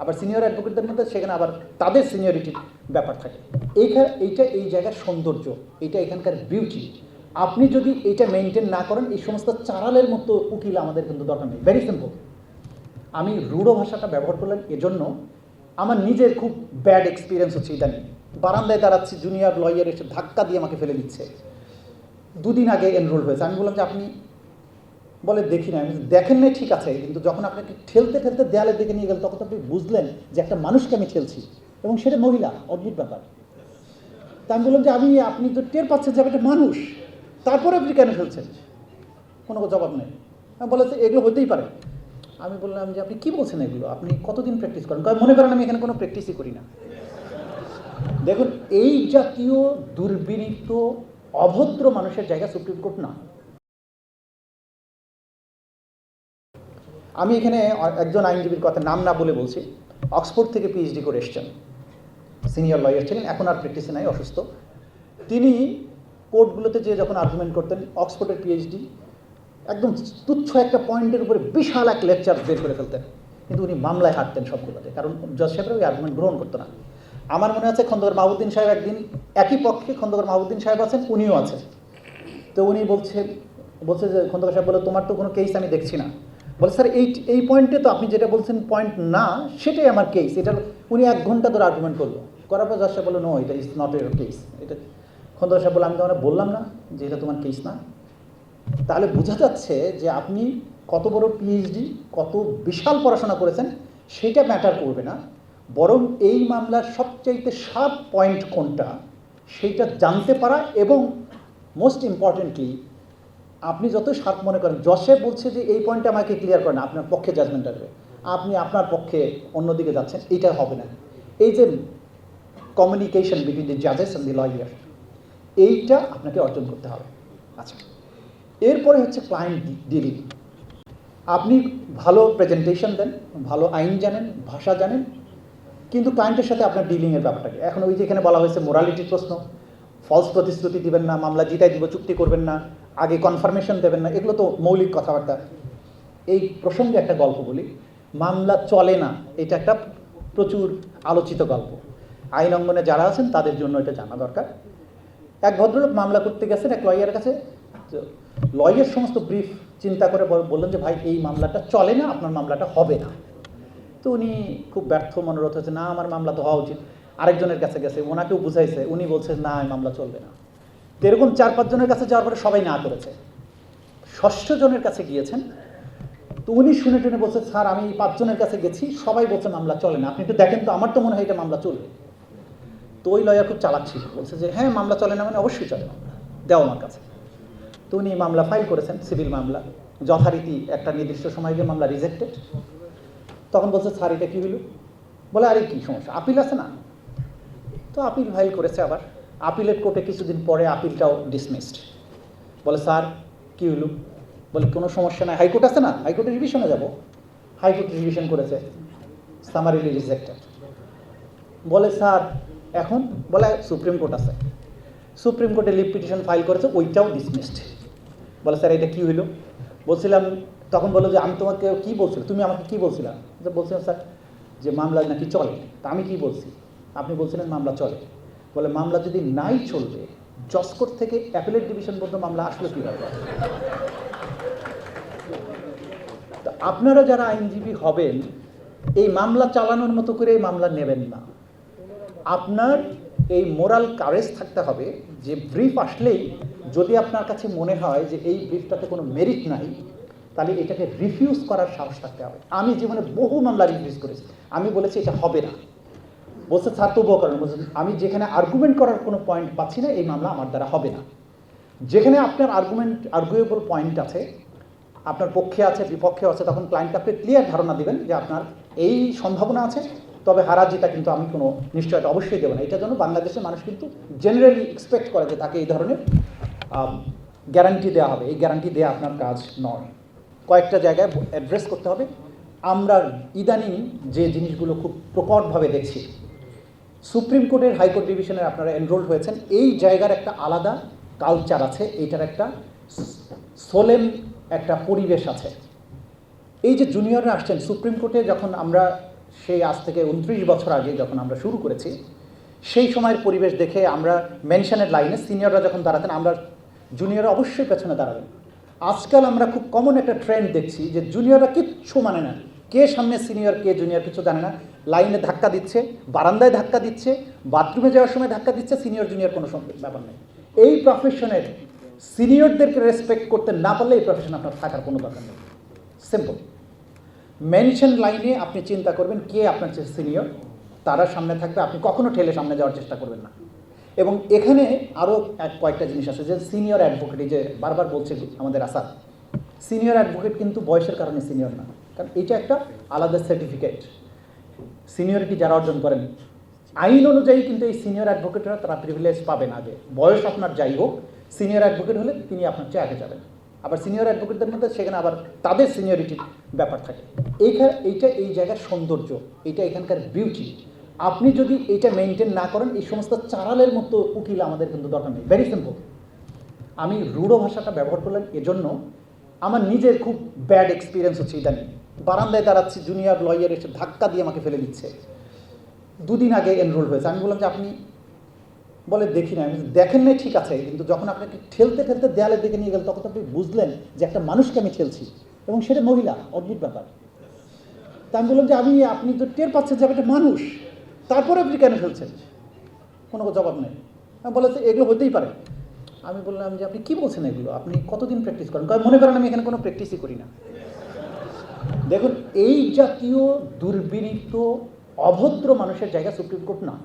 আবার সিনিয়র অ্যাডভোকেটদের মধ্যে সেখানে আবার তাদের সিনিয়রিটির ব্যাপার থাকে। এইটা এই জায়গার সৌন্দর্য, এটা এখানকার বিউটি। আপনি যদি এইটা মেনটেন না করেন, এই সমস্ত চারালের মতো উকিল আমাদের কিন্তু দরকার নেই। Very simple. আমি রূঢ় ভাষাটা ব্যবহার করলাম এজন্য, আমার নিজের খুব ব্যাড এক্সপিরিয়েন্স হচ্ছে ইদানিং। বারান্দায় দাঁড়াচ্ছি, জুনিয়র লয়ার এসে ধাক্কা দিয়ে আমাকে ফেলে দিচ্ছে। 2 দিন আগে এনরোল হয়েছে। আমি বললাম যে আপনি, বলে দেখি না। আমি দেখেন নাই ঠিক আছে, কিন্তু যখন আপনাকে ঠেলতে ঠেলতে দেয়ালের দিকে নিয়ে গেল তখন তো আপনি বুঝলেন যে একটা মানুষকে আমি ঠেলছি, এবং সেটা মহিলা। অদ্ভুত ব্যাপার। তা আমি বললাম যে আপনি তো টের পাচ্ছেন যে একটা মানুষ, তারপরে আপনি কেন ফেলছেন? কোনো জবাব নেই। আমি বলেছি এগুলো হতেই পারে। আমি বললাম যে আপনি কী বলছেন এগুলো? আপনি কতদিন প্র্যাকটিস করেন? মনে করেন আমি এখানে কোনো প্র্যাকটিসই করি না। দেখুন, এই জাতীয় দুর্বিনীত অভদ্র মানুষের জায়গা সুপ্রিম কোর্ট না। আমি এখানে একজন আইনজীবীর কথা নাম না বলে বলছি, অক্সফোর্ড থেকে পিএইচডি করে এসছেন, সিনিয়র লয়ার ছিলেন, এখন আর প্র্যাকটিসে নাই, অসুস্থ। তিনি কোর্টগুলোতে যে যখন আর্গুমেন্ট করতেন, অক্সফোর্ডের পিএইচডি, একদম তুচ্ছ একটা পয়েন্টের উপরে বিশাল এক লেকচার বের করে ফেলতেন, কিন্তু উনি মামলায় হারতেন সবগুলোতে, কারণ জজ সাহেবরা ওই আর্গুমেন্ট গ্রহণ করতো না। আমার মনে আছে খন্দকার মাহবুদ্দিন সাহেব একদিন, একই পক্ষে খন্দকার মাহবুদ্দিন সাহেব আছেন, উনিও আছেন। তো উনি বলছে যে খন্দকার সাহেব বলে, তোমার তো কোনো কেস আমি দেখছি না। বলে স্যার এই পয়েন্টে তো আপনি যেটা বলছেন পয়েন্ট না, সেটাই আমার কেস। এটা উনি 1 ঘন্টা ধরে আর্গুমেন্ট করলো, করার পর জজ সাহেব বললো নো, এটা ইজ নট এর কেস। এটা খন্দকার সাহেব বলে, আমি তোমার বললাম না যে এটা তোমার কেস না। তাহলে বোঝা যাচ্ছে যে আপনি কত বড় পিএইচডি, কত বিশাল পড়াশোনা করেছেন, সেটা ম্যাটার করবে না, বরং এই মামলার সবচাইতে শার্প পয়েন্ট কোনটা সেইটা জানতে পারা, এবং মোস্ট ইম্পর্টেন্টলি আপনি যত শার্প মনে করেন, জজে বলছে যে এই পয়েন্টটা আমাকে ক্লিয়ার করেন, আপনার পক্ষে জাজমেন্ট আসবে, আপনি আপনার পক্ষে অন্যদিকে যাচ্ছেন, এইটা হবে না। এই যে কমিউনিকেশন বিটুইন দি জাজেস অ্যান্ড দি লয়ার, এইটা আপনাকে অর্জন করতে হবে। আচ্ছা, এরপরে হচ্ছে ক্লায়েন্ট ডিলিং। আপনি ভালো প্রেজেন্টেশন দেন, ভালো আইন জানেন, ভাষা জানেন, কিন্তু ক্লায়েন্টের সাথে আপনার ডিলিংয়ের ব্যাপারটাকে, এখন ওই যেখানে বলা হয়েছে মোরালিটির প্রশ্ন, ফলস প্রতিশ্রুতি দিবেন না, মামলা জিতাই দিব, চুক্তি করবেন না, আগে কনফার্মেশন দেবেন না, এগুলো তো মৌলিক কথাবার্তা। এই প্রসঙ্গে একটা গল্প বলি। মামলা চলে না, এটা একটা প্রচুর আলোচিত গল্প। আইন অঙ্গনে যারা আছেন তাদের জন্য এটা জানা দরকার। এক ভদ্রলোক মামলা করতে গেছেন এক লয়ারের কাছে। লয়ার সমস্ত ব্রিফ চিন্তা করে বললেন যে ভাই, এই মামলাটা চলে না, আপনার মামলাটা হবে না। তো উনি খুব ব্যর্থ মনোরথ হচ্ছে, না আমার মামলা তো হওয়া উচিত। আরেকজনের কাছে গেছে, ওনাকেও বুঝাইছে, উনি বলছে না, এই মামলা চলবে না। তো এরকম 4-5 জনের কাছে যাওয়ার পরে সবাই না করেছে। 6ষ্ঠ জনের কাছে গিয়েছেন, তো উনি শুনে টুনে বলছে, স্যার আমি 5 জনের কাছে গেছি, সবাই বলছে মামলা চলে না, আপনি একটু দেখেন তো, আমার তো মনে হয় এটা মামলা চলবে। তো ওই লয়ার খুব চালাক ছিল, বলছে যে হ্যাঁ মামলা চলে না মানে অবশ্যই চলে, মামলা দেও আমার কাছে। তো উনি মামলা ফাইল করেছেন, সিভিল মামলা, যথারীতি একটা নির্দিষ্ট সময় গিয়ে মামলা রিজেক্টেড। তখন বলছে স্যার এটা কী হইল? বলে আরে কী সমস্যা, আপিল আছে না? তো আপিল ফাইল করেছে আবার, আপিলের কোর্টে কিছুদিন পরে আপিলটাও ডিসমিসড। বলে স্যার কী হইল? বলে কোনো সমস্যা নাই, হাইকোর্ট আছে না, হাইকোর্টে রিভিশনে যাব। হাইকোর্টে রিভিশন করেছে, সামারিলি রিজেক্টেড। বলে স্যার এখন? বলে সুপ্রিম কোর্ট আছে, সুপ্রিম কোর্টে লিভ পিটিশন ফাইল করেছে, ওইটাও ডিসমিসড। বলে স্যার এটা কী হইল? বলছিলাম, তখন বললো যে আমি তোমাকে কী বলছিলাম, তুমি আমাকে কী বলছিলাম? বলছিলাম স্যার যে মামলা নাকি চলে। তা আমি কী বলছি? আপনি বলছিলেন মামলা চলে। বলে মামলা যদি নাই চলবে, জজ কোর্ট থেকে অ্যাপিলেট ডিভিশন পর্যন্ত মামলা আসলে কীভাবে? তো আপনারা যারা আইনজীবী হবেন, এই মামলা চালানোর মতো করে এই মামলা নেবেন না। আপনার এই মোরাল কারেজ থাকতে হবে যে ব্রিফ আসলেই যদি আপনার কাছে মনে হয় যে এই ব্রিফটাতে কোনো মেরিট নাই, তাহলে এটাকে রিফিউজ করার সাহস থাকতে হবে। আমি জীবনে বহু মামলা রিফিউজ করেছি, আমি বলেছি এটা হবে না, বলছে স্যার তবুও করেন। বলছেন আমি যেখানে আর্গুমেন্ট করার কোনো পয়েন্ট পাচ্ছি না, এই মামলা আমার দ্বারা হবে না। যেখানে আপনার আর্গুয়েবল পয়েন্ট আছে, আপনার পক্ষে আছে বিপক্ষে আছে, তখন ক্লায়েন্টকে আপনি ক্লিয়ার ধারণা দিবেন যে আপনার এই সম্ভাবনা আছে, তবে হারা জিতা কিন্তু আমি কোনো নিশ্চয়তা অবশ্যই দেবো না। এটার জন্য বাংলাদেশের মানুষ কিন্তু জেনারেলি এক্সপেক্ট করে যে তাকে এই ধরনের গ্যারান্টি দেওয়া হবে। এই গ্যারান্টি দেওয়া আপনার কাজ নয়। কয়েকটা জায়গায় অ্যাড্রেস করতে হবে। আমরা ইদানিং যে জিনিসগুলো খুব প্রকটভাবে দেখছি, সুপ্রিম কোর্টের হাইকোর্ট ডিভিশনের আপনারা এনরোল হয়েছেন, এই জায়গার একটা আলাদা কালচার আছে, এইটার একটা সোলেম একটা পরিবেশ আছে। এই যে জুনিয়ররা আসছেন সুপ্রিম কোর্টে, যখন আমরা সেই আজ থেকে 29 বছর আগে যখন আমরা শুরু করেছি, সেই সময়ের পরিবেশ দেখে আমরা মেনশনের লাইনে সিনিয়ররা যখন দাঁড়াতেন, আমরা জুনিয়ররা অবশ্যই পেছনে দাঁড়াবেন। আজকাল আমরা খুব কমন একটা ট্রেন্ড দেখছি যে জুনিয়ররা কিচ্ছু মানে না, কে সামনে সিনিয়র কে জুনিয়র কিছু জানে না, লাইনে ধাক্কা দিচ্ছে, বারান্দায় ধাক্কা দিচ্ছে, বাথরুমে যাওয়ার সময় ধাক্কা দিচ্ছে, সিনিয়র জুনিয়র কোনো ব্যাপার নেই। এই প্রফেশনের সিনিয়রদেরকে রেসপেক্ট করতে না পারলে এই প্রফেশন আপনার থাকার কোনো দরকার নেই। সিম্পল। মেনশন লাইনে আপনি চিন্তা করবেন কে আপনার চেয়ে সিনিয়র, তারা সামনে থাকবে, আপনি কখনো ঠেলে সামনে যাওয়ার চেষ্টা করবেন না। এবং এখানে আরও কয়েকটা জিনিস আছে, যে সিনিয়র অ্যাডভোকেট, যে বারবার বলছে আমাদের আসাদ, সিনিয়র অ্যাডভোকেট কিন্তু বয়সের কারণে সিনিয়র না, কারণ এটা একটা আলাদা সার্টিফিকেট। সিনিয়রিটি যারা অর্জন করেন আইন অনুযায়ী কিন্তু এই সিনিয়র অ্যাডভোকেটরা তারা প্রিভিলেজ পাবেন আগে। বয়স আপনার যাই হোক, সিনিয়র অ্যাডভোকেট হলে তিনি আপনার চেয়ে আগে যাবেন। আবার সিনিয়র অ্যাডভোকেটদের মধ্যে সেখানে আবার তাদের সিনিয়রিটির ব্যাপার থাকে। এইটা এই জায়গার সৌন্দর্য, এটা এখানকার বিউটি। আপনি যদি এটা মেনটেন না করেন, এই সমস্ত চারালের মতো উকিল আমাদের কিন্তু দরকার নেই। Very simple. আমি রূঢ় ভাষাটা ব্যবহার করলাম এজন্য, আমার নিজের খুব ব্যাড এক্সপিরিয়েন্স হচ্ছে ইদানিং। বারান্দায় দাঁড়াচ্ছি, জুনিয়র লয়ার এসে ধাক্কা দিয়ে আমাকে ফেলে দিচ্ছে। 2 দিন আগে এনরোল হয়েছে। আমি বললাম যে আপনি, বলে দেখি না। আমি দেখেন নাই ঠিক আছে, কিন্তু যখন আপনাকে ঠেলতে ঠেলতে দেয়ালের দিকে নিয়ে গেল, তখন আপনি বুঝলেন যে একটা মানুষকে আমি ঠেলছি, এবং সেটা মহিলা। অদ্ভুত ব্যাপার। তা আমি বললাম যে আপনি তো টের পাচ্ছেন যে একটা মানুষ, তারপরে আপনি কেন ফেলছেন? কোনো জবাব নেই। আমি বলেছি এগুলো হতেই পারে। আমি বললাম যে আপনি কী বলছেন এগুলো, আপনি কতদিন প্র্যাকটিস করেন? কারণ মনে করেন আমি এখানে কোনো প্র্যাকটিসই করি না। দেখুন, এই জাতীয় দুর্বিনীত অভদ্র মানুষের জায়গা সুপ্রিম কোর্ট না।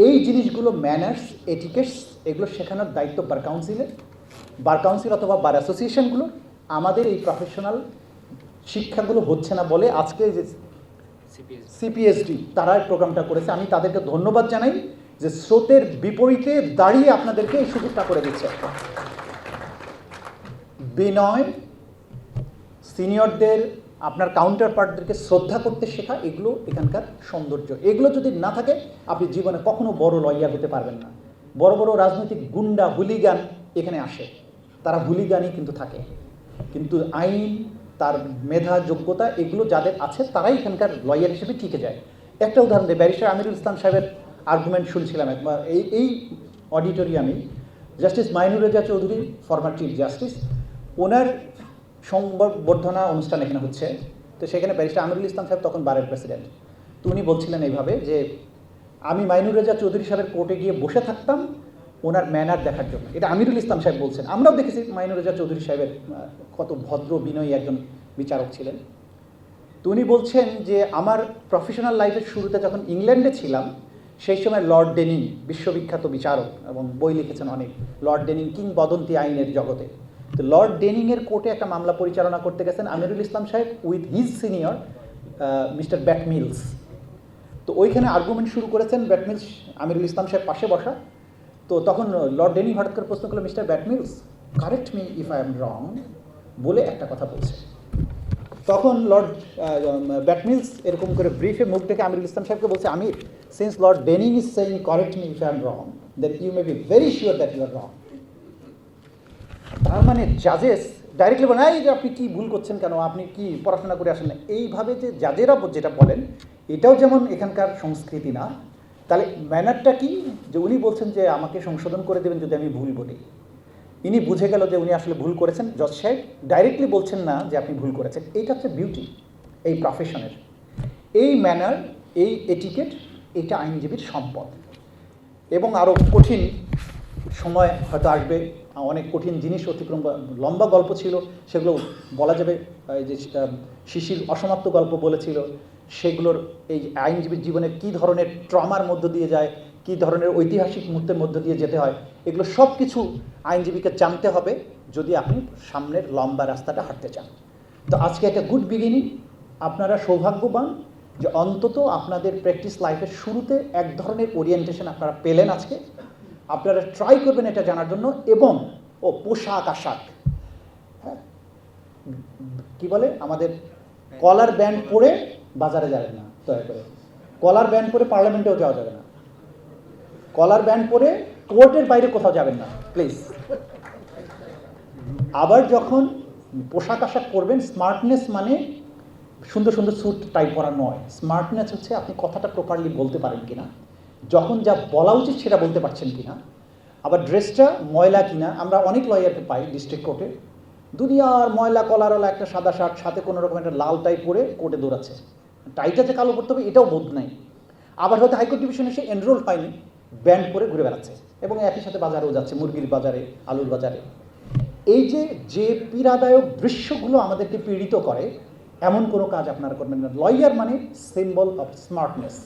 এই জিনিসগুলো ম্যানার্স, এটিকেটস, এগুলো শেখানোর দায়িত্ব বার কাউন্সিল অথবা বার অ্যাসোসিয়েশনগুলো। আমাদের এই প্রফেশনাল শিক্ষাগুলো হচ্ছে না বলে আজকে যে সিপিএসডি তারা এই প্রোগ্রামটা করেছে, আমি তাদেরকে ধন্যবাদ জানাই যে স্রোতের বিপরীতে দাঁড়িয়ে আপনাদেরকে এই সুযোগটা করে দিচ্ছে। বিনয়, সিনিয়রদের, আপনার কাউন্টার পার্টদেরকে শ্রদ্ধা করতে শেখা, এগুলো এখানকার সৌন্দর্য। এগুলো যদি না থাকে, আপনি জীবনে কখনো বড় লয়ার হতে পারবেন না। বড় বড় রাজনৈতিক গুন্ডা, হুলিগান এখানে আসে, তারা হুলিগানই কিন্তু থাকে, কিন্তু আইন, তার মেধা, যোগ্যতা, এগুলো যাদের আছে তারাই এখানকার লয়ার হিসেবে টিকে যায়। একটা উদাহরণ দিই, ব্যারিস্টার আমিরুল ইসলাম সাহেবের আর্গুমেন্ট শুনছিলাম একবার এই অডিটোরিয়ামে। Justice Mainur Reza Chowdhury, former chief justice, ওনার সংবর্ধনা অনুষ্ঠান এখানে হচ্ছে। তো সেখানে ব্যারিস্টার আমিরুল ইসলাম সাহেব তখন বারের প্রেসিডেন্ট। তো উনি বলছিলেন এইভাবে যে আমি মাইনুর রেজা চৌধুরী সাহেবের কোর্টে গিয়ে বসে থাকতাম ওনার ম্যানার দেখার জন্য। এটা আমিরুল ইসলাম সাহেব বলছেন। আমরাও দেখেছি মাইনুর রেজা চৌধুরী সাহেবের কত ভদ্র বিনয়ী একজন বিচারক ছিলেন। তো উনি বলছেন যে আমার প্রফেশনাল লাইফের শুরুতে যখন ইংল্যান্ডে ছিলাম, সেই সময় লর্ড ডেনিং, বিশ্ববিখ্যাত বিচারক এবং বই লিখেছেন অনেক, লর্ড ডেনিং কিংবদন্তি আইনের জগতে। তো লর্ড ডেনিংয়ের কোর্টে একটা মামলা পরিচালনা করতে গেছেন আমিরুল ইসলাম সাহেব উইথ হিজ সিনিয়র মিস্টার ব্যাটমিলস। তো ওইখানে আর্গুমেন্ট শুরু করেছেন ব্যাটমিলস, আমিরুল ইসলাম সাহেব পাশে বসা। তো তখন লর্ড ডেনিং হঠাৎ করে প্রশ্ন করলো, মিস্টার ব্যাটমিলস, correct me if I am wrong, বলে একটা কথা বলছে। তখন লর্ড ব্যাটমিলস এরকম করে ব্রিফে মুখ ডেকে আমিরুল ইসলাম সাহেবকে বলছে, Amir, since Lord Denning is saying correct me if I am wrong, then you may be very sure that you are wrong. তার মানে জাজেস ডাইরেক্টলি বলেন, এই যে আপনি কী ভুল করছেন, কেন আপনি কি পড়াশোনা করে আসেন না? এইভাবে যে জাজেরা যেটা বলেন, এটাও যেমন এখানকার সংস্কৃতি না। তাহলে ম্যানারটা কি, যে উনি বলছেন যে আমাকে সংশোধন করে দেবেন যদি আমি ভুল বলি। ইনি বুঝে গেল যে উনি আসলে ভুল করেছেন, জজ সাহেব ডাইরেক্টলি বলছেন না যে আপনি ভুল করেছেন। এইটা হচ্ছে বিউটি এই প্রফেশনের। এই ম্যানার, এই এটিকেট, এটা আইনজীবীর সম্পদ। এবং আরও কঠিন সময় হয়তো আসবে, অনেক কঠিন জিনিস অতিক্রম, লম্বা গল্প ছিল, সেগুলো বলা যাবে। এই যে শিশির অসমাপ্ত গল্প বলেছিল, সেগুলোর এই আইনজীবীর জীবনে কী ধরনের ট্রমার মধ্য দিয়ে যায়, কী ধরনের ঐতিহাসিক মুহূর্তের মধ্য দিয়ে যেতে হয়, এগুলো সব কিছু আইনজীবীকে জানতে হবে যদি আপনি সামনের লম্বা রাস্তাটা হাঁটতে চান। তো আজকে একটা গুড বিগিনিং। আপনারা সৌভাগ্যবান যে অন্তত আপনাদের প্র্যাকটিস লাইফের শুরুতে এক ধরনের ওরিয়েন্টেশন আপনারা পেলেন আজকে। আপনারা ট্রাই করবেন এটা জানার জন্য। এবং পোশাক আশাক, হ্যাঁ, কী বলে, আমাদের কলার ব্যান্ড পরে বাজারে যাবেন না, দয়া করে। কলার ব্যান্ড পরে পার্লামেন্টেও যাওয়া যাবে না। কলার ব্যান্ড পরে কোর্টের বাইরে কোথাও যাবেন না, প্লিজ। আবার যখন পোশাক আশাক করবেন, স্মার্টনেস মানে সুন্দর সুন্দর স্যুট টাই পরা নয়। স্মার্টনেস হচ্ছে আপনি কথাটা প্রপারলি বলতে পারেন কিনা, যখন যা বলা উচিত সেটা বলতে পারছেন কিনা, আবার ড্রেসটা ময়লা কিনা। আমরা অনেক লয়ারকে পাই ডিস্ট্রিক্ট কোর্টে, দুনিয়ার ময়লা কলারওয়ালা একটা সাদা শার্ট, সাথে কোনো রকম একটা লাল টাই পরে কোর্টে দৌড়াচ্ছে, টাইটা যে কালো করতে হবে এটাও বোধ নাই। আবার হয়তো হাইকোর্ট ডিভিশনে সে এনরোল হয়নি, ব্যান্ড পরে ঘুরে বেড়াচ্ছে, এবং একই সাথে বাজারেও যাচ্ছে, মুরগির বাজারে, আলুর বাজারে। এই যে পীড়াদায়ক দৃশ্যগুলো আমাদেরকে পীড়িত করে, এমন কোনো কাজ আপনারা করবেন না। লয়ার মানে সিম্বল অফ স্মার্টনেস।